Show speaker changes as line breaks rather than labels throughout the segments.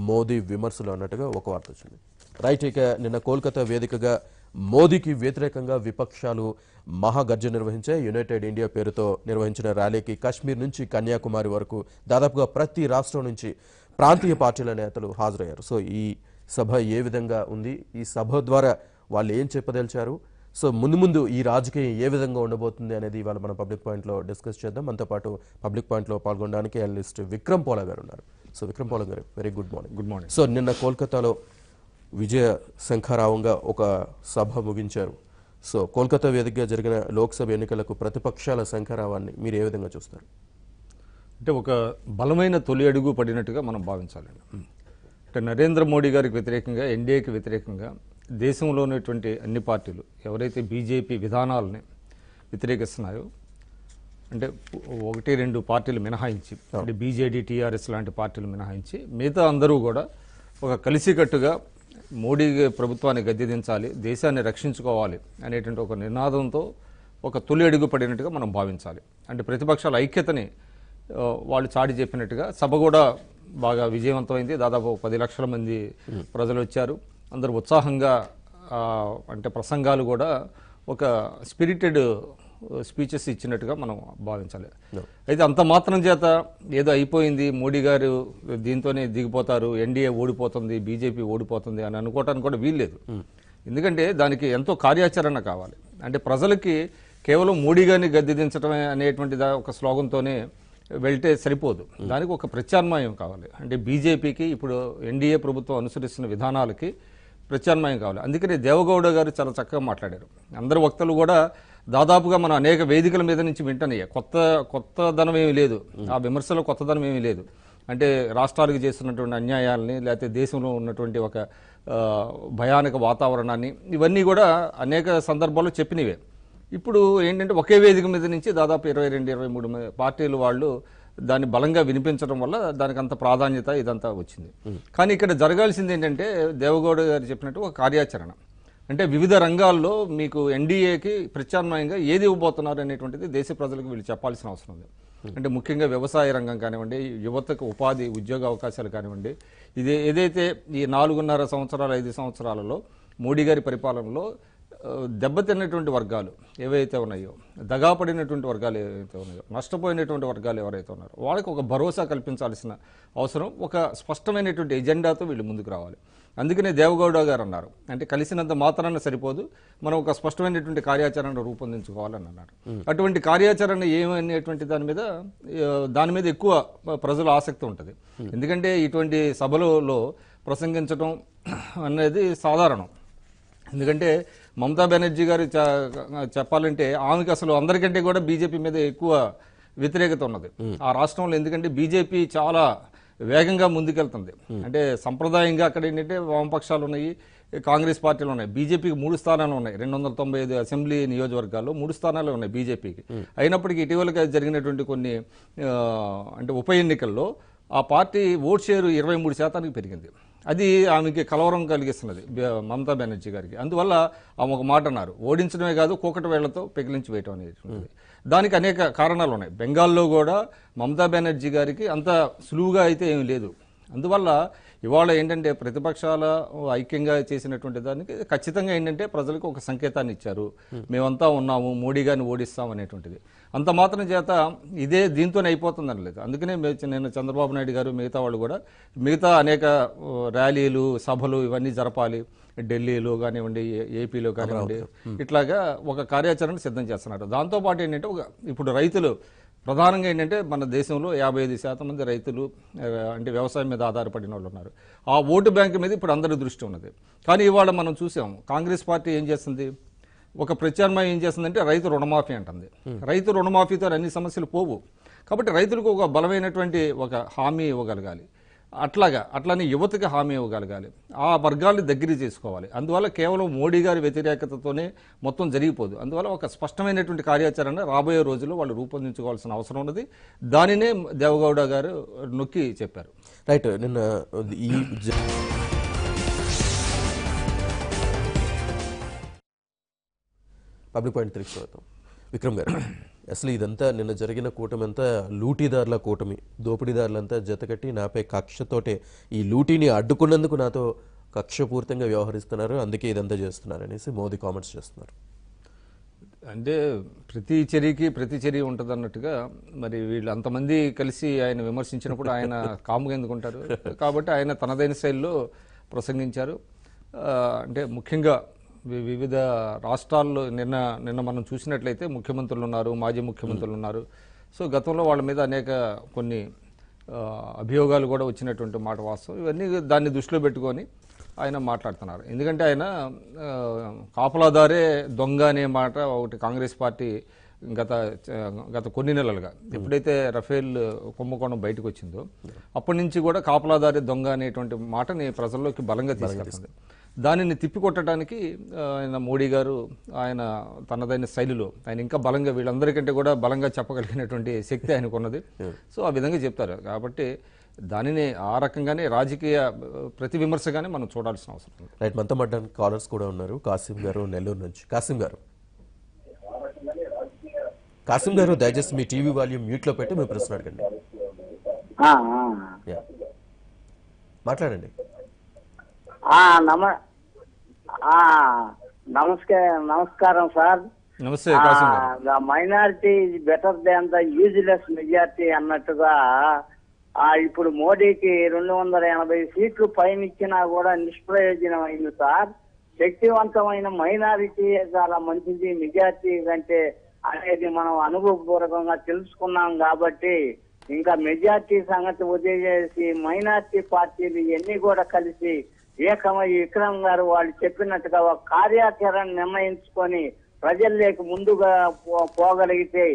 మోదీ విమర్శలు అన్నట్టుగా ఒక వార్త వచ్చింది. రైట్, ఇక నిన్న కోల్కతా వేదికగా మోదీకి వ్యతిరేకంగా విపక్షాలు మహాగర్జన నిర్వహించాయి. యునైటెడ్ ఇండియా పేరుతో నిర్వహించిన ర్యాలీకి కాశ్మీర్ నుంచి కన్యాకుమారి వరకు దాదాపుగా ప్రతి రాష్ట్రం నుంచి ప్రాంతీయ పార్టీల నేతలు హాజరయ్యారు. సో ఈ సభ ఏ విధంగా ఉంది, ఈ సభ ద్వారా వాళ్ళు ఏం చెప్పదలిచారు, సో ముందు ఈ రాజకీయం ఏ విధంగా ఉండబోతుంది అనేది ఇవాళ మనం పబ్లిక్ పాయింట్లో డిస్కస్ చేద్దాం. మనతో పాటు పబ్లిక్ పాయింట్లో పాల్గొనడానికి అనలిస్ట్ విక్రమ్ పోలా గారు ఉన్నారు. సో విక్రమ్ పోలా గారు, very good morning.
Good morning.
So నిన్న కోల్కతాలో విజయ శంఖారావంగా ఒక సభ ముగించారు. సో కోల్కతా వేదికగా జరిగిన లోక్సభ ఎన్నికలకు ప్రతిపక్షాల శంఖారావాన్ని మీరు ఏ విధంగా చూస్తారు?
అంటే ఒక బలమైన తొలి అడుగు పడినట్టుగా మనం భావించాలండి. అంటే నరేంద్ర మోడీ గారికి వ్యతిరేకంగా, ఎన్డీఏకి వ్యతిరేకంగా దేశంలో ఉన్నటువంటి అన్ని పార్టీలు ఎవరైతే బీజేపీ విధానాలని వ్యతిరేకిస్తున్నాయో, అంటే ఒకటి రెండు పార్టీలు మినహాయించి, అంటే బీజేడీ, టీఆర్ఎస్ లాంటి పార్టీలు మినహాయించి మిగతా అందరూ కూడా ఒక కలిసికట్టుగా మోడీ ప్రభుత్వాన్ని గద్దెదించాలి, దేశాన్ని రక్షించుకోవాలి అనేటువంటి ఒక నినాదంతో ఒక తొలి అడుగు పడినట్టుగా మనం భావించాలి. అంటే ప్రతిపక్షాల ఐక్యతని వాళ్ళు చాటి చెప్పినట్టుగా సభ కూడా బాగా విజయవంతమైంది. దాదాపు 10 లక్షల మంది ప్రజలు వచ్చారు. అందరూ ఉత్సాహంగా, అంటే ప్రసంగాలు కూడా ఒక స్పిరిటెడ్ స్పీచెస్ ఇచ్చినట్టుగా మనం భావించాలి. అయితే అంత మాత్రం చేత ఏదో అయిపోయింది, మోడీ గారు దీంతోనే దిగిపోతారు, ఎన్డీఏ ఓడిపోతుంది, బీజేపీ ఓడిపోతుంది అని అనుకోవటానికి కూడా వీల్లేదు. ఎందుకంటే దానికి ఎంతో కార్యాచరణ కావాలి. అంటే ప్రజలకి కేవలం మోడీ గారిని గద్దెదించడమే అనేటువంటి ఒక స్లోగన్తోనే వెళ్తే సరిపోదు, దానికి ఒక ప్రత్యామ్నాయం కావాలి. అంటే బీజేపీకి ఇప్పుడు ఎన్డీఏ ప్రభుత్వం అనుసరిస్తున్న విధానాలకి ప్రత్యామ్నాయం కావాలి. అందుకని దేవగౌడ గారు చాలా చక్కగా మాట్లాడారు. అందరు వక్తలు కూడా దాదాపుగా మనం అనేక వేదికల మీద నుంచి వింటనయ్యా, కొత్తదనం ఏమీ లేదు, ఆ విమర్శలో కొత్తదనం ఏమీ లేదు. అంటే రాష్ట్రాలకు చేస్తున్నటువంటి అన్యాయాలని, లేకపోతే దేశంలో ఉన్నటువంటి ఒక భయానక వాతావరణాన్ని, ఇవన్నీ కూడా అనేక సందర్భాల్లో చెప్పినవే. ఇప్పుడు ఏంటంటే ఒకే వేదిక మీద నుంచి దాదాపు 22-23 పార్టీలు వాళ్ళు దాన్ని బలంగా వినిపించడం వల్ల దానికి అంత ప్రాధాన్యత ఇదంతా వచ్చింది. కానీ ఇక్కడ జరగాల్సింది ఏంటంటే దేవగౌడ గారు చెప్పినట్టు ఒక కార్యాచరణ. అంటే వివిధ రంగాల్లో మీకు ఎన్డీఏకి ప్రత్యామ్నాయంగా ఏది ఇవ్వబోతున్నారు అనేటువంటిది దేశ ప్రజలకు వీళ్ళు చెప్పాల్సిన అవసరం ఉంది. అంటే ముఖ్యంగా వ్యవసాయ రంగం కానివ్వండి, యువతకు ఉపాధి ఉద్యోగ అవకాశాలు కానివ్వండి, ఇది ఏదైతే ఈ 4.5 సంవత్సరాలు 5 సంవత్సరాలలో మోడీ గారి పరిపాలనలో దెబ్బతిన్నటువంటి వర్గాలు ఏవైతే ఉన్నాయో, దగాపడినటువంటి వర్గాలు ఏవైతే ఉన్నాయో, నష్టపోయినటువంటి వర్గాలు ఎవరైతే ఉన్నారో వాళ్ళకి ఒక భరోసా కల్పించాల్సిన అవసరం, ఒక స్పష్టమైనటువంటి ఎజెండాతో వీళ్ళు ముందుకు రావాలి. అందుకనే దేవగౌడ గారు అన్నారు, అంటే కలిసినంత మాత్రాన సరిపోదు, మనం ఒక స్పష్టమైనటువంటి కార్యాచరణ రూపొందించుకోవాలని అన్నారు. అటువంటి కార్యాచరణ ఏమనేటువంటి దాని మీద ఎక్కువ ప్రజల ఆసక్తి ఉంటుంది. ఎందుకంటే ఇటువంటి సభలలో ప్రసంగించడం అనేది సాధారణం. ఎందుకంటే మమతా బెనర్జీ గారు చెప్పాలంటే ఆమెకి అసలు అందరికంటే కూడా బీజేపీ మీద ఎక్కువ వ్యతిరేకత ఉన్నది ఆ రాష్ట్రంలో. ఎందుకంటే బీజేపీ చాలా వేగంగా ముందుకెళ్తుంది. అంటే సంప్రదాయంగా అక్కడ ఏంటంటే వామపక్షాలు ఉన్నాయి, కాంగ్రెస్ పార్టీలు ఉన్నాయి. బీజేపీకి 3 స్థానాలు ఉన్నాయి, 295 అసెంబ్లీ నియోజకవర్గాల్లో 3 స్థానాలు ఉన్నాయి బీజేపీకి. అయినప్పటికీ ఇటీవల జరిగినటువంటి కొన్ని అంటే ఉప ఎన్నికల్లో ఆ పార్టీ ఓట్ షేరు 23% పెరిగింది. అది ఆమెకి కలవరం కలిగిస్తున్నది మమతా బెనర్జీ గారికి. అందువల్ల ఆమె ఒక మాట అన్నారు, ఓడించడమే కాదు కూకటి వేళ్లతో పెకిలించి వేయటం అనేది. దానికి అనేక కారణాలు ఉన్నాయి. బెంగాల్లో కూడా మమతా బెనర్జీ గారికి అంత సులువుగా అయితే ఏమీ లేదు. అందువల్ల ఇవాళ ఏంటంటే ప్రతిపక్షాల ఐక్యంగా చేసినటువంటి దానికి ఖచ్చితంగా ఏంటంటే ప్రజలకు ఒక సంకేతాన్ని ఇచ్చారు, మేమంతా ఉన్నాము, మోడీ గారిని ఓడిస్తాం అనేటువంటిది. అంత మాత్రం చేత ఇదే దీంతోనే అయిపోతుందని లేదు. అందుకనే నేను చంద్రబాబు నాయుడు గారు మిగతా వాళ్ళు కూడా మిగతా అనేక ర్యాలీలు, సభలు ఇవన్నీ జరపాలి, ఢిల్లీలో కానివ్వండి, ఏపీలో కానివ్వండి, ఇట్లాగా ఒక కార్యాచరణ సిద్ధం చేస్తున్నారు. దాంతోపాటు ఏంటంటే ఇప్పుడు రైతులు ప్రధానంగా ఏంటంటే మన దేశంలో 55% మంది రైతులు అంటే వ్యవసాయం మీద ఆధారపడిన వాళ్ళు ఉన్నారు. ఆ ఓటు బ్యాంకు మీద ఇప్పుడు అందరి దృష్టి ఉన్నది. కానీ ఇవాళ మనం చూసాం కాంగ్రెస్ పార్టీ ఏం చేస్తుంది, ఒక ప్రత్యామ్నాయం ఏం చేస్తుందంటే రైతు రుణమాఫీ అంటుంది. రైతు రుణమాఫీతో అన్ని సమస్యలు పోవు. కాబట్టి రైతులకు ఒక బలమైనటువంటి ఒక హామీ ఇవ్వగలగాలి. అట్లానే యువతకి హామీ ఇవ్వగలగాలి, ఆ వర్గాన్ని దగ్గర చేసుకోవాలి. అందువల్ల కేవలం మోడీ గారి వ్యతిరేకతతోనే మొత్తం జరిగిపోదు. అందువల్ల ఒక స్పష్టమైనటువంటి కార్యాచరణ రాబోయే రోజుల్లో వాళ్ళు రూపొందించుకోవాల్సిన అవసరం ఉన్నది. దానినే దేవగౌడ గారు నొక్కి చెప్పారు.
రైట్, నిన్న ఈ పబ్లిక్ పాయింట్ తిరిగి విక్రమ్ గారు, అసలు ఇదంతా నిన్న జరిగిన కూటమి అంతా లూటీదారుల కూటమి, దోపిడీదారులంతా జతకట్టి నాపై కక్షతోటే ఈ లూటీని అడ్డుకున్నందుకు నాతో కక్షపూర్తంగా వ్యవహరిస్తున్నారు, అందుకే ఇదంతా చేస్తున్నారు అనేసి మోదీ కామెంట్స్ చేస్తున్నారు.
అంటే ప్రతి చర్యకి ప్రతి చర్య ఉంటుంది అన్నట్టుగా మరి వీళ్ళు అంతమంది కలిసి ఆయన విమర్శించినప్పుడు ఆయన కాముగా ఎందుకుంటారు. కాబట్టి ఆయన తనదైన శైలిలో ప్రసంగించారు. అంటే ముఖ్యంగా వివిధ రాష్ట్రాల్లో నిన్న మనం చూసినట్లయితే ముఖ్యమంత్రులు ఉన్నారు, మాజీ ముఖ్యమంత్రులు ఉన్నారు. సో గతంలో వాళ్ళ మీద అనేక కొన్ని అభియోగాలు కూడా వచ్చినటువంటి మాట వాస్తవం. ఇవన్నీ దాన్ని దృష్టిలో పెట్టుకొని ఆయన మాట్లాడుతున్నారు. ఎందుకంటే ఆయన కాపలాదారే దొంగ అనే మాట ఒకటి కాంగ్రెస్ పార్టీ గత కొన్ని నెలలుగా ఎప్పుడైతే రఫేల్ కుంభకోణం బయటకు వచ్చిందో అప్పటి నుంచి కూడా కాపలాదారే దొంగ అనేటువంటి మాటని ప్రజల్లోకి బలంగా తీసుకెళ్తుంది. దానిని తిప్పికొట్టడానికి ఆయన మోడీ గారు ఆయన తనదైన శైలిలో ఆయన ఇంకా బలంగా వీళ్ళందరికంటే కూడా బలంగా చెప్పగలిగినటువంటి శక్తి ఆయనకు ఉన్నది. సో ఆ విధంగా చెప్తారు. కాబట్టి దానిని ఆ రకంగానే రాజకీయ ప్రతి విమర్శగానే మనం చూడాల్సిన అవసరం ఉంది.
రైట్, మనతో మాట్లాడడానికి కాలర్స్ కూడా ఉన్నారు. కాసిం గారు నెల్లూరు నుంచి. కాసిం గారు దయచేసి మీ టీవీ వాల్యూమ్ మ్యూట్ లో పెట్టి మీ ప్రశ్న అడగండి. మాట్లాడండి.
నమస్కారం సార్.
నమస్తే కాసిం గారు.
The minority is better than the useless majority అన్నట్టుగా ఇప్పుడు మోడీకి 280 సీట్లు పైన ఇచ్చినా కూడా నిష్ప్రయోజనం అయింది సార్. శక్తివంతమైన మైనారిటీ చాలా మంచిది మెజారిటీ కంటే అనేది మనం అనుభవపూర్వకంగా తెలుసుకున్నాం. కాబట్టి ఇంకా మెజారిటీ సంగతి వదిలేసి మైనారిటీ పార్టీలు ఇవన్నీ కూడా కలిసి ఏకమై విక్రమ్ గారు వాళ్ళు చెప్పినట్టుగా ఒక కార్యాచరణ నిర్ణయించుకొని ప్రజల్లోకి ముందుగా పోగలిగితే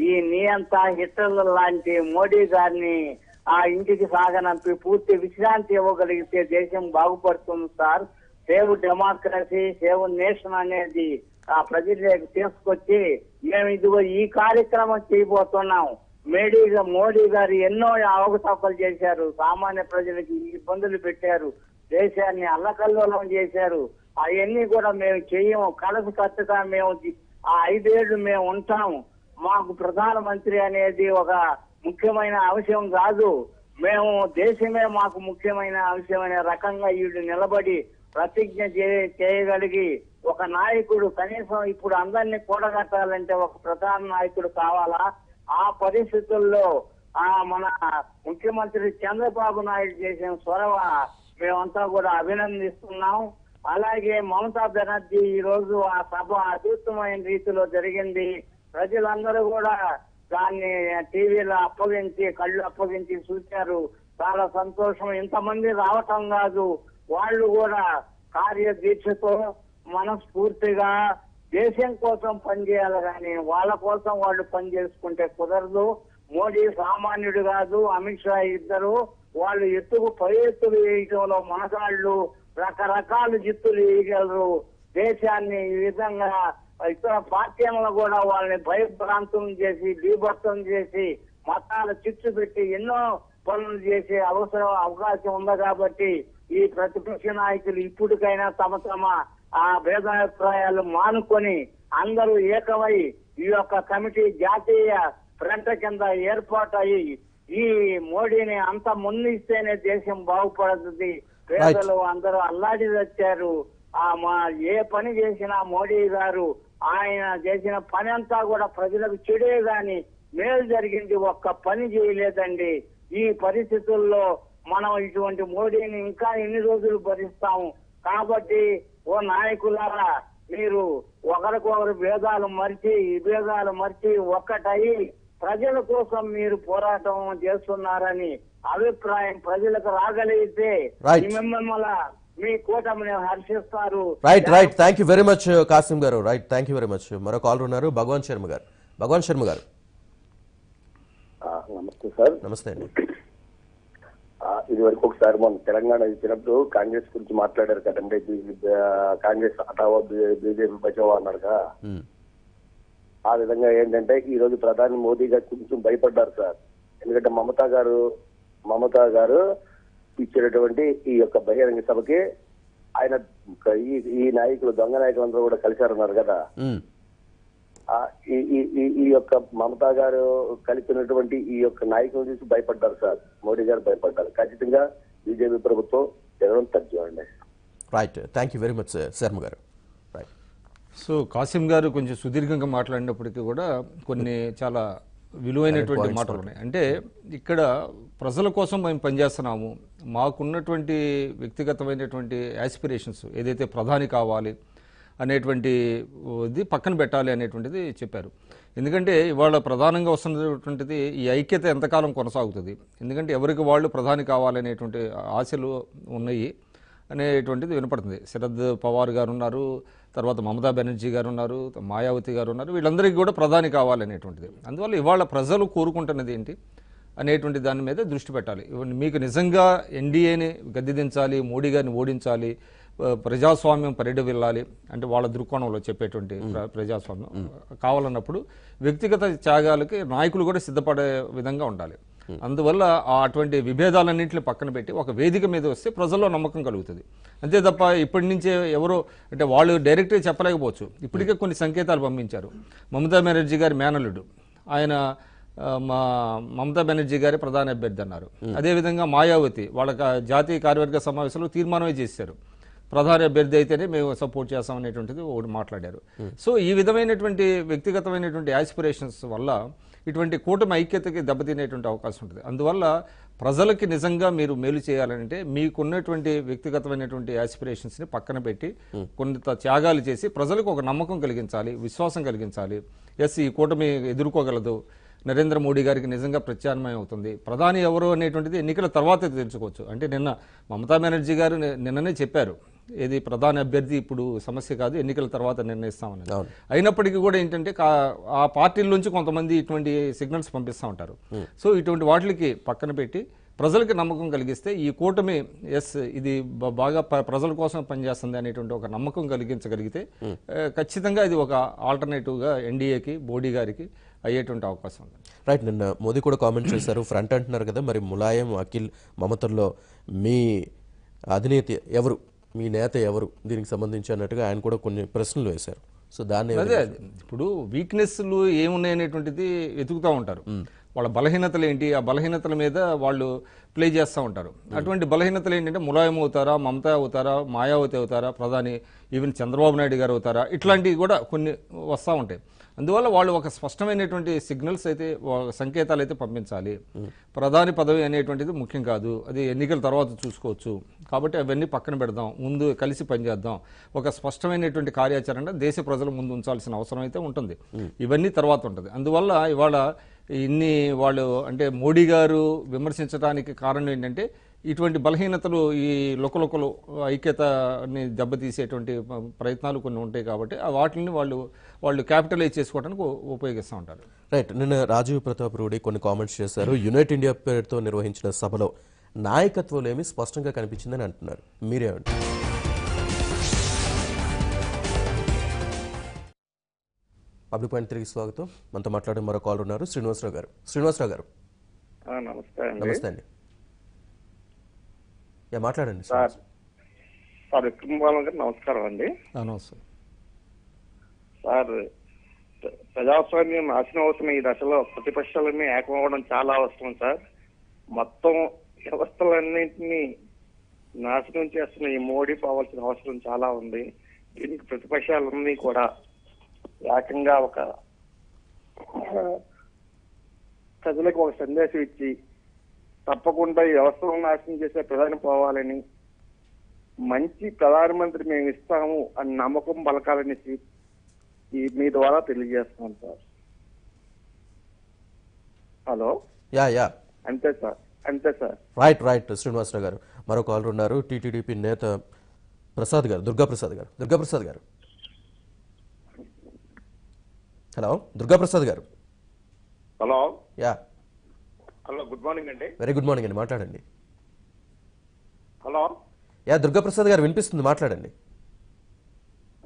ఈ నియంత హిట్లర్ లాంటి మోడీ గారిని ఆ ఇంటికి సాగనంపి పూర్తి విశ్రాంతి ఇవ్వగలిగితే దేశం బాగుపడుతుంది sir. Save democracy, save nation అనేది ఆ ప్రజల్లోకి తీసుకొచ్చి మేము ఇదిగో ఈ కార్యక్రమం చేయబోతున్నాం. మోడీ గారు ఎన్నో అవకతవకలు చేశారు, సామాన్య ప్రజలకి ఇబ్బందులు పెట్టారు, దేశాన్ని అల్లకల్లోలం చేశారు. అవన్నీ కూడా మేము చెయ్యము, కలసి కట్టుగా మేము ఆ 5 ఏళ్లు మేము ఉంటాము. మాకు ప్రధానమంత్రి అనేది ఒక ముఖ్యమైన అంశం కాదు, మేము దేశమే మాకు ముఖ్యమైన అంశమైన రకంగా వీళ్ళు నిలబడి ప్రతిజ్ఞ చేయగలిగి ఒక నాయకుడు కనీసం ఇప్పుడు అందరినీ కూడగట్టాలంటే ఒక ప్రధాన నాయకుడు కావాలా. ఆ పరిస్థితుల్లో మన ముఖ్యమంత్రి చంద్రబాబు నాయుడు చేసిన చొరవ మేమంతా కూడా అభినందిస్తున్నాం. అలాగే మమతా బెనర్జీ ఈ రోజు ఆ సభ అద్భుతమైన రీతిలో జరిగింది. ప్రజలందరూ కూడా దాన్ని టీవీలో అప్పగించి కళ్ళు అప్పగించి చూశారు. చాలా సంతోషం. ఇంతమంది రావటం కాదు, వాళ్ళు కూడా కార్యదీక్షతో మనస్ఫూర్తిగా దేశం కోసం పనిచేయాలి, కానీ వాళ్ళ కోసం వాళ్ళు పని చేసుకుంటే కుదరదు. మోడీ సామాన్యుడు కాదు, అమిత్ షా ఇద్దరు వాళ్ళు పై ఎత్తులు వేయటంలో మనగాళ్ళు రకరకాల జిత్తులు వేయగలరు. దేశాన్ని ఈ విధంగా ఇతర పార్టీలను కూడా వాళ్ళని భయభ్రాంతం చేసి బీభత్సం చేసి మతాల చిచ్చు పెట్టి ఎన్నో పనులు చేసే అవకాశం ఉంది. కాబట్టి ఈ ప్రతిపక్ష నాయకులు ఇప్పటికైనా తమ ఆ భేదాభిప్రాయాలు మానుకొని అందరూ ఏకమై ఈ యొక్క కమిటీ జాతీయ ఫ్రంట్ కింద ఏర్పాటు అయ్యి ఈ మోడీని అంత ముందిస్తేనే దేశం బాగుపడుతుంది. పేదలు అందరూ అల్లాడి వచ్చారు. ఏ పని చేసినా మోడీ గారు ఆయన చేసిన పని అంతా కూడా ప్రజలకు చెడే గాని మేలు జరిగింది, ఒక్క పని చేయలేదండి. ఈ పరిస్థితుల్లో మనం ఇటువంటి మోడీని ఇంకా ఎన్ని రోజులు భరిస్తాము? కాబట్టి ఓ నాయకులారా, మీరు ఒకరికొకరు భేదాలు మర్చి విభేదాలు మర్చి ఒక్కటయి ప్రజల కోసం మీరు పోరాటం చేస్తున్నారని అభిప్రాయం ప్రజలకు రాగలిగితే మిమ్మల్ని మీ కూటమిని హర్షిస్తారు.
Right, thank you very much Kasim గారు. Right, thank you very much. మరో కాలర్ ఉన్నారు, భగవాన్ శర్మ గారు.
నమస్తే సార్.
నమస్తే అండి.
ఇది వరకు ఒకసారి మనం తెలంగాణ ఇచ్చినప్పుడు కాంగ్రెస్ గురించి మాట్లాడారు కదండి. కాంగ్రెస్ హటావో బీజేపీ బచావో అన్నారుగా. ఆ విధంగా ఏంటంటే ఈ రోజు ప్రధాని మోదీ గారు కొంచెం భయపడ్డారు సార్. ఎందుకంటే మమతా గారు ఇచ్చినటువంటి ఈ యొక్క బహిరంగ సభకి ఆయన ఈ నాయకులు దొంగ నాయకులందరూ కూడా కలిశారన్నారు కదా. ఈ యొక్క మమతా గారు కలిపినటువంటి ఈ యొక్క నాయకులు చూసి భయపడ్డారు సార్. మోడీ గారు భయపడ్డారు. ఖచ్చితంగా బీజేపీ ప్రభుత్వం జరగడం తగ్గివ్వండి.
Right, thank you very much Sharma గారు. రైట్.
సో కాసిం గారు కొంచెం సుదీర్ఘంగా మాట్లాడినప్పటికీ కూడా కొన్ని చాలా విలువైనటువంటి మాటలు ఉన్నాయి. అంటే ఇక్కడ ప్రజల కోసం మేము పనిచేస్తున్నాము, మాకున్నటువంటి వ్యక్తిగతమైనటువంటి యాస్పిరేషన్స్ ఏదైతే ప్రధాని కావాలి అనేటువంటి ఇది పక్కన పెట్టాలి అనేటువంటిది చెప్పారు. ఎందుకంటే ఇవాళ ప్రధానంగా వస్తున్నటువంటిది ఈ ఐక్యత ఎంతకాలం కొనసాగుతుంది, ఎందుకంటే ఎవరికి వాళ్ళు ప్రధాని కావాలనేటువంటి ఆశలు ఉన్నాయి అనేటువంటిది వినపడుతుంది. శరద్ పవార్ గారు ఉన్నారు, తర్వాత మమతా బెనర్జీ గారు ఉన్నారు, మాయావతి గారు ఉన్నారు, వీళ్ళందరికీ కూడా ప్రధాని కావాలనేటువంటిది. అందువల్ల ఇవాళ ప్రజలు కోరుకుంటున్నది ఏంటి అనేటువంటి దాని మీద దృష్టి పెట్టాలి. మీకు నిజంగా ఎన్డీఏని గద్దెదించాలి, మోడీ గారిని ఓడించాలి, ప్రజాస్వామ్యం పరిడవిల్లాలి అంటే వాళ్ళ దృక్కోణంలో చెప్పేటువంటి ప్రజాస్వామ్యం కావాలన్నప్పుడు వ్యక్తిగత త్యాగాలకి నాయకులు కూడా సిద్ధపడే విధంగా ఉండాలి. అందువల్ల అటువంటి విభేదాలన్నింటిని పక్కన పెట్టి ఒక వేదిక మీద వస్తే ప్రజల్లో నమ్మకం కలుగుతుంది. అంతే తప్ప ఇప్పటి నుంచే ఎవరో అంటే వాళ్ళు డైరెక్ట్గా చెప్పలేకపోవచ్చు. ఇప్పటికే కొన్ని సంకేతాలు పంపించారు. మమతా బెనర్జీ గారి మేనల్లుడు ఆయన మమతా బెనర్జీ గారి ప్రధాన అభ్యర్థి అన్నారు. అదేవిధంగా మాయావతి వాళ్ళ జాతీయ కార్యవర్గ సమావేశంలో తీర్మానమే చేశారు, ప్రధాన అభ్యర్థి అయితేనే మేము సపోర్ట్ చేస్తామనేటువంటిది ఒకటి మాట్లాడారు. సో ఈ విధమైనటువంటి వ్యక్తిగతమైనటువంటి యాస్పిరేషన్స్ వల్ల ఇటువంటి కూటమి ఐక్యతకి దెబ్బతినేటువంటి అవకాశం ఉంటుంది. అందువల్ల ప్రజలకి నిజంగా మీరు మేలు చేయాలంటే మీకున్నటువంటి వ్యక్తిగతమైనటువంటి యాస్పిరేషన్స్ని పక్కన పెట్టి కొంత త్యాగాలు చేసి ప్రజలకు ఒక నమ్మకం కలిగించాలి, విశ్వాసం కలిగించాలి. ఈ కూటమి ఎదుర్కోగలదు, నరేంద్ర మోడీ గారికి నిజంగా ప్రత్యామ్నాయం అవుతుంది. ప్రధాని ఎవరు అనేటువంటిది ఎన్నికల తర్వాత తెలుసుకోవచ్చు. అంటే నిన్న మమతా బెనర్జీ గారు నిన్ననే చెప్పారు, ఏది ప్రధాన అభ్యర్థి ఇప్పుడు సమస్య కాదు, ఎన్నికల తర్వాత నిర్ణయిస్తామని. అయినప్పటికీ కూడా ఏంటంటే ఆ పార్టీల నుంచి కొంతమంది ఇటువంటి సిగ్నల్స్ పంపిస్తూ ఉంటారు. సో ఇటువంటి వాటికి పక్కన పెట్టి ప్రజలకి నమ్మకం కలిగిస్తే ఈ కూటమి ఇది బాగా ప్రజల కోసం పనిచేస్తుంది అనేటువంటి ఒక నమ్మకం కలిగించగలిగితే ఖచ్చితంగా ఇది ఒక ఆల్టర్నేటివ్గా ఎన్డీఏకి మోడీ గారికి అయ్యేటువంటి అవకాశం ఉంది.
రైట్, నిన్న మోదీ కూడా కామెంట్ చేశారు, ఫ్రంట్ అంటున్నారు కదా, మరి ములాయం, అఖిల్, మమతల్లో మీ అధినేత ఎవరు, మీ నేత ఎవరు, దీనికి సంబంధించి అన్నట్టుగా ఆయన కూడా కొన్ని ప్రశ్నలు వేశారు. సో దాన్ని
అదే ఇప్పుడు వీక్నెస్లు ఏమున్నాయనేటువంటిది వెతుకుతూ ఉంటారు. వాళ్ళ బలహీనతలు ఏంటి, ఆ బలహీనతల మీద వాళ్ళు ప్లే చేస్తూ ఉంటారు. అటువంటి బలహీనతలు ఏంటంటే ములాయం అవుతారా, మమతా అవుతారా, మాయావతి అవుతారా, ప్రధాని ఈవెన్ చంద్రబాబు నాయుడు గారు అవుతారా, ఇట్లాంటివి కూడా కొన్ని వస్తూ ఉంటాయి. అందువల్ల వాళ్ళు ఒక స్పష్టమైనటువంటి సిగ్నల్స్ అయితే, సంకేతాలు అయితే పంపించాలి. ప్రధాని పదవి అనేటువంటిది ముఖ్యం కాదు, అది ఎన్నికల తర్వాత చూసుకోవచ్చు. కాబట్టి అవన్నీ పక్కన పెడదాం, ముందు కలిసి పనిచేద్దాం. ఒక స్పష్టమైనటువంటి కార్యాచరణ దేశ ప్రజల ముందు ఉంచాల్సిన అవసరం అయితే ఉంటుంది. ఇవన్నీ తర్వాత ఉంటుంది. అందువల్ల ఇవాళ ఇన్ని వాళ్ళు అంటే మోడీ గారు విమర్శించడానికి కారణం ఏంటంటే ఇటువంటి బలహీనతలు, ఈ లోకలోకలు ఐక్యతని దెబ్బతీసేటువంటి ప్రయత్నాలు కొన్ని ఉంటాయి. కాబట్టి వాటిని వాళ్ళు క్యాపిటలైజ్ చేసుకోవడానికి ఉపయోగిస్తూ ఉంటారు.
రైట్, నిన్న రాజీవ్ ప్రతాప్ రూడి కొన్ని కామెంట్స్ చేశారు. యునైట్ ఇండియా పేరుతో నిర్వహించిన సభలో నాయకత్వం ఏమి స్పష్టంగా కనిపించిందని అంటున్నారు. మీరేమంటారు? పబ్లిక్ పాయింట్ తిరిగి స్వాగతం. మనతో మాట్లాడే మరో కాలర్ ఉన్నారు, శ్రీనివాసరావు గారు. శ్రీనివాసరావు గారు నమస్తే అండి. మాట్లాడండి
సార్. సార్ విక్రమ్ బాలం గారు నమస్కారం అండి.
నమస్కారం
సార్. ప్రజాస్వామ్యం నాశనం అవుతున్న ఈ దశలో ప్రతిపక్షాలన్నీ ఏకమవడం చాలా అవసరం సార్. మొత్తం వ్యవస్థలన్నింటినీ నాశనం చేస్తున్న ఈ మోడీ పోవాల్సిన అవసరం చాలా ఉంది. దీనికి ప్రతిపక్షాలన్నీ కూడా ఏకంగా ఒక ప్రజలకు ఒక సందేశం ఇచ్చి తప్పకుండా ఈ వ్యవస్థలను నాశనం చేసే ప్రధాని పోవాలని, మంచి ప్రధానమంత్రి మేము ఇస్తాము అని నమ్మకం పలకాలనేసి మీ ద్వారా తెలియజేస్తున్నాం సార్. హలో. అంతే సార్.
రైట్ శ్రీనివాసరావు గారు. మరో కాలర్ ఉన్నారు, టీటీడీపీ నేత ప్రసాద్ గారు, దుర్గాప్రసాద్ గారు. హలో, దుర్గాప్రసాద్ గారు.
హలో.
హలో, గుడ్ మార్నింగ్ అండి.
వెరీ గుడ్ మార్నింగ్ అండి, మాట్లాడండి.
హలో.
దుర్గాప్రసాద్ గారు వినిపిస్తుంది, మాట్లాడండి.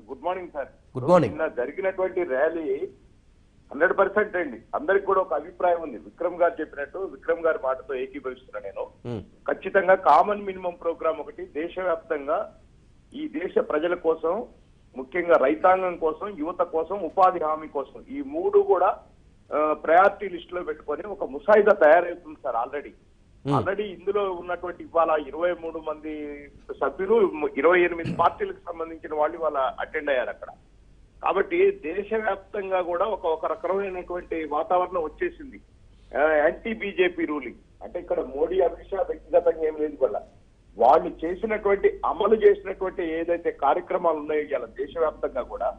Good morning sir.
Good morning.
నిన్న జరిగినటువంటి ర్యాలీ 100% అండి. అందరికి కూడా ఒక అభిప్రాయం ఉంది. విక్రమ్ గారు చెప్పినట్టు, విక్రమ్ గారి మాటతో ఏకీభవిస్తున్నా నేను. ఖచ్చితంగా కామన్ మినిమం ప్రోగ్రామ్ ఒకటి దేశవ్యాప్తంగా ఈ దేశ ప్రజల కోసం
ముఖ్యంగా రైతాంగం కోసం, యువత కోసం, ఉపాధి హామీ కోసం ఈ మూడు కూడా ప్రయారిటీ లిస్ట్ లో పెట్టుకొని ఒక ముసాయిదా తయారవుతుంది సార్. ఆల్రెడీ ఇందులో ఉన్నటువంటి ఇవాళ 23 మంది సభ్యులు 28 పార్టీలకు సంబంధించిన వాళ్ళు ఇవాళ అటెండ్ అయ్యారు అక్కడ. కాబట్టి దేశవ్యాప్తంగా కూడా ఒక రకమైనటువంటి వాతావరణం వచ్చేసింది. యాంటీ బీజేపీ రూలింగ్ అంటే ఇక్కడ మోడీ, అమిత్ షా వ్యక్తిగతంగా ఏం లేదు వల్ల వాళ్ళు చేసినటువంటి అమలు చేసినటువంటి ఏదైతే కార్యక్రమాలు ఉన్నాయో ఇవాళ దేశవ్యాప్తంగా కూడా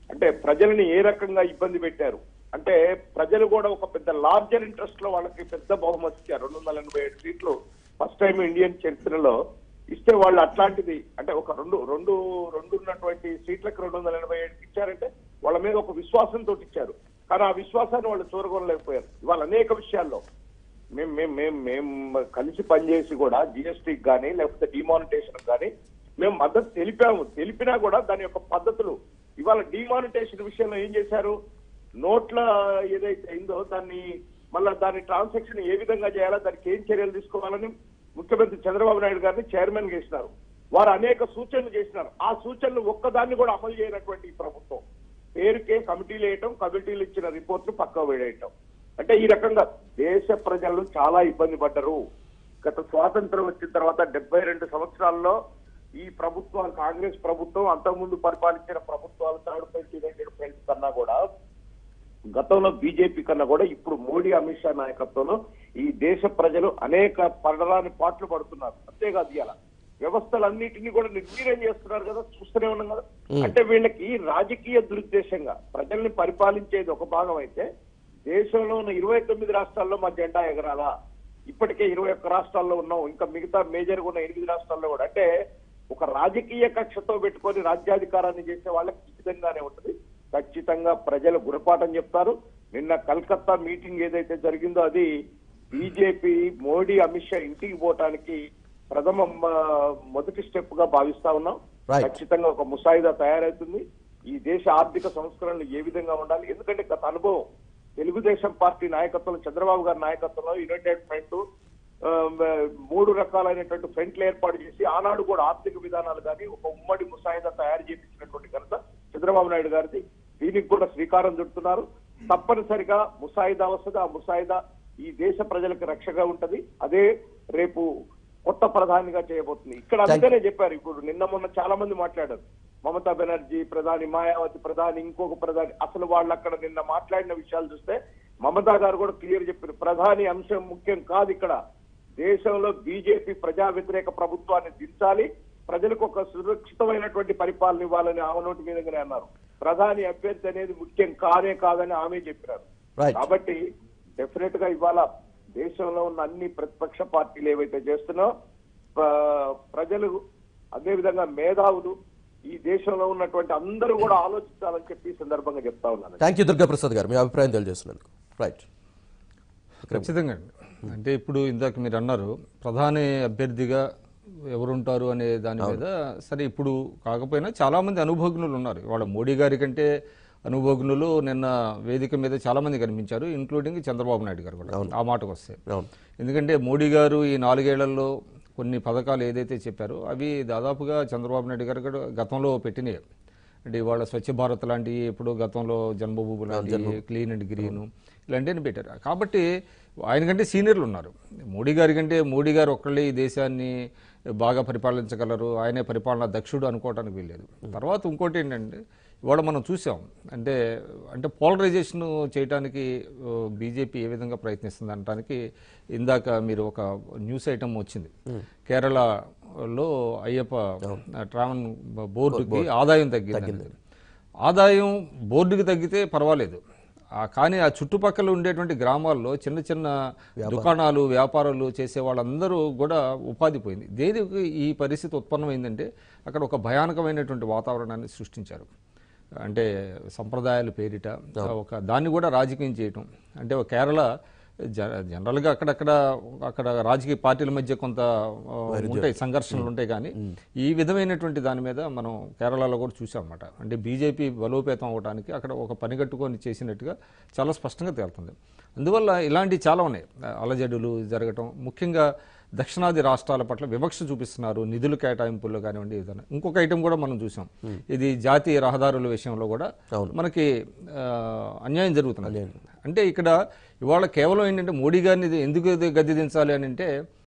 అంటే ప్రజల్ని ఏ రకంగా ఇబ్బంది పెట్టారు అంటే ప్రజలు కూడా ఒక పెద్ద లార్జర్ ఇంట్రెస్ట్ లో వాళ్ళకి పెద్ద బహుమతి ఇచ్చారు. 287 సీట్లు ఫస్ట్ టైం ఇండియన్ చరిత్రలో ఇస్తే వాళ్ళు అట్లాంటిది అంటే ఒక రెండు ఉన్నటువంటి సీట్లకు 287 ఇచ్చారంటే వాళ్ళ మీద ఒక విశ్వాసంతో ఇచ్చారు. కానీ ఆ విశ్వాసాన్ని వాళ్ళు చూరగొనలేకపోయారు. ఇవాళ అనేక విషయాల్లో మేము కలిసి పనిచేసి కూడా జిఎస్టీకి కానీ లేకపోతే డిమానిటేషన్ కానీ మేము మద్దతు తెలిపినా కూడా దాని యొక్క పద్ధతులు ఇవాళ డిమానిటేషన్ విషయంలో ఏం చేశారు, నోట్ల ఏదైతే అయిందో దాని ట్రాన్సాక్షన్ ఏ విధంగా చేయాలో దానికి ఏం చర్యలు తీసుకోవాలని ముఖ్యమంత్రి చంద్రబాబు నాయుడు గారిని చైర్మన్ గా ఇచ్చినారు. వారు అనేక సూచనలు చేసినారు. ఆ సూచనలు ఒక్కదాన్ని కూడా అమలు చేయనటువంటి ఈ ప్రభుత్వం పేరుకే కమిటీలు వేయటం, కమిటీలు ఇచ్చిన రిపోర్ట్లు పక్కా వేయటం అంటే ఈ రకంగా దేశ ప్రజలు చాలా ఇబ్బంది పడ్డారు. గత స్వాతంత్రం వచ్చిన తర్వాత 72 సంవత్సరాల్లో ఈ ప్రభుత్వాలు, కాంగ్రెస్ ప్రభుత్వం అంతకుముందు పరిపాలించిన ప్రభుత్వాలు థర్డ్ ఫ్రంట్, యునైటెడ్ ఫ్రంట్ కన్నా కూడా గతంలో బీజేపీ కన్నా కూడా ఇప్పుడు మోడీ, అమిత్ షా నాయకత్వంలో ఈ దేశ ప్రజలు అనేక పడరాని పాటలు పడుతున్నారు. అంతేకాదు ఇవాళ వ్యవస్థలన్నిటినీ కూడా నిర్వీర్యం చేస్తున్నారు కదా, చూస్తూనే ఉన్నాం కదా. అంటే వీళ్ళకి రాజకీయ దురుద్దేశంగా ప్రజల్ని పరిపాలించేది ఒక భాగం అయితే దేశంలో ఉన్న 29 రాష్ట్రాల్లో మా జెండా ఎగరాలా, ఇప్పటికే 21 రాష్ట్రాల్లో ఉన్నాం, ఇంకా మిగతా మేజర్గా ఉన్న 8 రాష్ట్రాల్లో కూడా అంటే ఒక రాజకీయ కక్షతో పెట్టుకొని రాజ్యాధికారాన్ని చేసే వాళ్ళకి ఈ విధంగానే ఉంటుంది. ఖచ్చితంగా ప్రజలు గుణపాఠం చెప్తారు. నిన్న కల్కత్తా మీటింగ్ ఏదైతే జరిగిందో అది బీజేపీ మోడీ, అమిత్ షా ఇంటికి పోవటానికి మొదటి స్టెప్ గా భావిస్తా ఉన్నాం. ఖచ్చితంగా ఒక ముసాయిదా తయారవుతుంది. ఈ దేశ ఆర్థిక సంస్కరణలు ఏ విధంగా ఉండాలి, ఎందుకంటే గత అనుభవం తెలుగుదేశం పార్టీ నాయకత్వంలో, చంద్రబాబు గారి నాయకత్వంలో యునైటెడ్ ఫ్రంట్ 3 రకాలైనటువంటి ఫ్రంట్లు ఏర్పాటు చేసి ఆనాడు కూడా ఆర్థిక విధానాలు కానీ ఒక ఉమ్మడి ముసాయిదా తయారు చేయించినటువంటి ఘనత చంద్రబాబు నాయుడు గారిది. దీనికి కూడా శ్రీకారం చుడుతున్నారు. తప్పనిసరిగా ముసాయిదా వస్తుంది. ఆ ముసాయిదా ఈ దేశ ప్రజలకు రక్షగా ఉంటది. అదే రేపు కొత్త ప్రధానిగా చేయబోతుంది. ఇక్కడ అందుకనే చెప్పారు. ఇప్పుడు నిన్న మొన్న చాలా మంది మాట్లాడారు, మమతా బెనర్జీ ప్రధాని, మాయావతి ప్రధాని, ఇంకొక ప్రధాని. అసలు వాళ్ళు అక్కడ నిన్న మాట్లాడిన విషయాలు చూస్తే మమతా గారు కూడా క్లియర్ చెప్పారు, ప్రధాని అంశం ముఖ్యం కాదు. ఇక్కడ దేశంలో బీజేపీ ప్రజా వ్యతిరేక ప్రభుత్వాన్ని దించాలి, ప్రజలకు ఒక సురక్షితమైనటువంటి పరిపాలన ఇవ్వాలని ఆమె నోటి మీదగానే అన్నారు. ప్రధాని అభ్యర్థి అనేది ముఖ్యం కాదని ఆమె చెప్పినారు. కాబట్టి డెఫినెట్ గా ఇవాళ దేశంలో ఉన్న అన్ని ప్రతిపక్ష పార్టీలు ఏవైతే చేస్తున్నాయో ప్రజలు, అదేవిధంగా మేధావులు, ఈ దేశంలో ఉన్నటువంటి అందరూ కూడా ఆలోచించాలని చెప్పి ఈ సందర్భంగా చెప్తా ఉన్నాను.
థ్యాంక్ యూ దుర్గా ప్రసాద్ గారు, మీ అభిప్రాయం తెలియజేస్తున్నందుకు. రైట్,
ఖచ్చితంగా అండి. అంటే ఇప్పుడు ఇందాక మీరు అన్నారు ప్రధాని అభ్యర్థిగా ఎవరుంటారు అనే దాని మీద. సరే, ఇప్పుడు కాకపోయినా చాలా మంది అనుభవజ్ఞులు ఉన్నారు. వాళ్ళ మోడీ గారి కంటే అనుభవజ్ఞులు నిన్న వేదిక మీద చాలా మంది కనిపించారు, ఇంక్లూడింగ్ చంద్రబాబు నాయుడు గారు కూడా. ఆ మాటకు వస్తే, ఎందుకంటే మోడీ గారు ఈ 4 ఏళ్లలో కొన్ని పథకాలు ఏదైతే చెప్పారో అవి దాదాపుగా చంద్రబాబు నాయుడు గారు కూడా గతంలో పెట్టినాయి. అంటే ఇవాళ స్వచ్ఛ భారత్ లాంటివి, ఇప్పుడు గతంలో జన్మభూమి లాంటివి, క్లీన్ అండ్ గ్రీన్ ఇలాంటివన్నీ పెట్టారు. కాబట్టి ఆయన కంటే సీనియర్లు ఉన్నారు. మోడీ గారి కంటే మోడీ గారు ఒక్కళ్ళే ఈ దేశాన్ని బాగా పరిపాలించగలరు, ఆయనే పరిపాలనా దక్షుడు అనుకోవడానికి వీల్లేదు. తర్వాత ఇంకోటి ఏంటంటే ఇవాళ మనం చూసాం, అంటే పోలరైజేషన్ చేయడానికి బీజేపీ ఏ విధంగా ప్రయత్నిస్తుంది అనడానికి ఇందాక మీరు ఒక న్యూస్ ఐటమ్ వచ్చింది. కేరళలో అయ్యప్ప ట్రావెల్ బోర్డుకి ఆదాయం తగ్గింది. ఆదాయం బోర్డుకి తగ్గితే పర్వాలేదు, కానీ ఆ చుట్టుపక్కల ఉండేటువంటి గ్రామాల్లో చిన్న చిన్న దుకాణాలు, వ్యాపారాలు చేసే వాళ్ళందరూ కూడా ఉపాధి పోయింది. దేనికి ఈ పరిస్థితి ఉత్పన్నమైందంటే అక్కడ ఒక భయానకమైనటువంటి వాతావరణాన్ని సృష్టించారు. అంటే సంప్రదాయాల పేరిట దాన్ని కూడా రాజకీయం చేయటం. అంటే కేరళ జనరల్గా అక్కడ రాజకీయ పార్టీల మధ్య కొంత ఉంటాయి, సంఘర్షణలు ఉంటాయి, కానీ ఈ విధమైనటువంటి దాని మీద మనం కేరళలో కూడా చూసాం అన్నమాట. అంటే బీజేపీ బలోపేతం అవడానికి అక్కడ ఒక పని కట్టుకొని చేసినట్టుగా చాలా స్పష్టంగా తేలుతుంది. అందువల్ల ఇలాంటివి చాలా ఉన్నాయి, అలజడులు జరగటం. ముఖ్యంగా దక్షిణాది రాష్ట్రాల పట్ల వివక్ష చూపిస్తున్నారు, నిధుల కేటాయింపుల్లో కానివ్వండి ఏదైనా. ఇంకొక ఐటెం కూడా మనం చూసాం, ఇది జాతీయ రహదారుల విషయంలో కూడా మనకి అన్యాయం జరుగుతుంది. అంటే ఇక్కడ ఇవాళ కేవలం ఏంటంటే మోడీ గారిని ఎందుకు గద్దె దించాలి అని అంటే